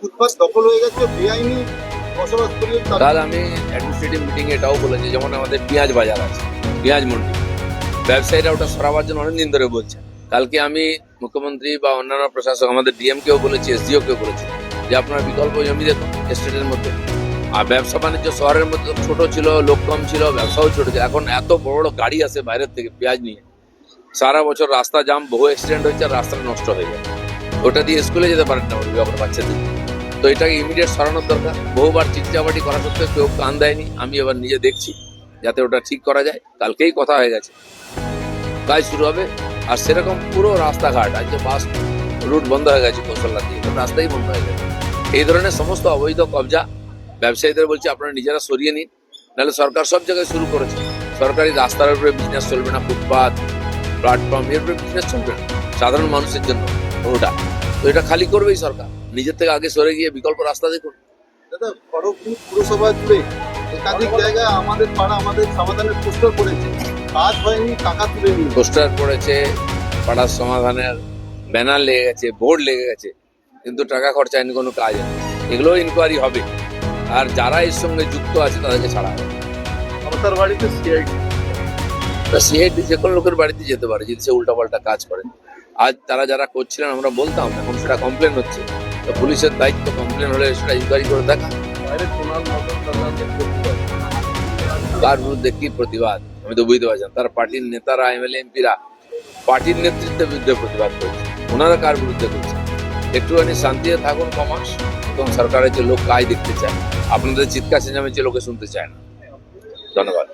ফুটপাত দখল হয়ে গেছে, বেআইনি বসবাস করিয়ে কাল আমি অ্যাডমিনিস্ট্রেটিভ মিটিং এটাও বলেছি, যেমন আমাদের পেঁয়াজ বাজার আছে, পেঁয়াজ মন্ডি, ব্যবসায়ীরা ওটা সরাবার জন্য অনেকদিন ধরে বলছে। কালকে আমি মুখ্যমন্ত্রী বা অন্যান্য প্রশাসক, আমাদের ডিএম কেও বলেছি, এসডিও কেও বলেছি যে আপনার বিকল্প জমি দেখুন এস্টেটের মধ্যে। আর ব্যবসা বাণিজ্য শহরের মধ্যে ছোট ছিল, লোক কম ছিল, ব্যবসাও ছোট ছিল। এখন এত বড় বড় গাড়ি আসে বাইরের থেকে পেঁয়াজ নিয়ে, সারা বছর রাস্তা জাম, বহু অ্যাক্সিডেন্ট হচ্ছে আর রাস্তাটা নষ্ট হয়ে যায়। ওটা দিয়ে স্কুলে যেতে পারেন না অভিভাবক বাচ্চাদের। তো এটাকে ইমিডিয়েট সরানোর দরকার। বহুবার চিঠিচাবাটি করা সত্ত্বেও কেউ কান দেয়নি। আমি এবার নিজে দেখছি যাতে ওটা ঠিক করা যায়। কালকেই কথা হয়ে গেছে, কাজ শুরু হবে। আর সেরকম পুরো রাস্তাঘাট, আজকে বাস রুট বন্ধ হয়ে গেছে কৌশল্যা দিয়ে, রাস্তাই বন্ধ হয়ে গেছে। এই ধরনের সমস্ত অবৈধ কবজা ব্যবসায়ীদের বলছি আপনারা নিজেরা সরিয়ে নিন, নাহলে সরকার সব জায়গায় শুরু করেছে। সরকারি রাস্তার উপরে বিজনেস চলবে না, ফুটপাথ, প্ল্যাটফর্ম, এর উপরে বিজনেস চলবে না সাধারণ মানুষের জন্য। ওটা তো এটা খালি করবেই সরকার। নিজের থেকে আগে সরে গিয়ে বিকল্প রাস্তা দেখুন। দাদা, খড়গপুর পুরসভা জুড়ে একাধিক জায়গায় আমাদের পাড়া আমাদের সমাধানের পোস্টার পড়েছে, কাজ হয়নি, টাকা তুলে নিয়ে। পোস্টার পড়েছে, পাড়ার সমাধানের ব্যানার লেগে গেছে, বোর্ড লেগে গেছে, কিন্তু টাকা খরচা হয়নি, কোনো কাজ হয়নি। এগুলো ইনকোয়ারি হবে, আর যারা এর সঙ্গে যুক্ত আছে তাদেরকে ছাড়া হবে। মমতার বাড়িতে সিআইডি, সিআইডি যে কোনো লোকের বাড়িতে যেতে পারে যদি সে উল্টাপাল্টা কাজ করে। আজ তারা যারা করছিলেন আমরা বলতাম, এখন সেটা কমপ্লেন হচ্ছে। তো পুলিশের দায়িত্ব কমপ্লেন হলে সেটা ইনকোয়ারি করে দেখা। বাইরে সোনার মতন তাদের কার বিরুদ্ধে কি প্রতিবাদ আমি তো বুঝতে পারছি না। তার পার্টির নেতারা, এমএলএ এমপিরা পার্টির নেতৃত্বের বিরুদ্ধে প্রতিবাদ করছে, ওনারা কার বিরুদ্ধে করছে? একটুখানি শান্তিতে থাকুন কমাস, এবং সরকারের যে লোক কাজ দেখতে চায়, আপনাদের চিৎকার চেঁচামেচি লোকে শুনতে চায় না। ধন্যবাদ।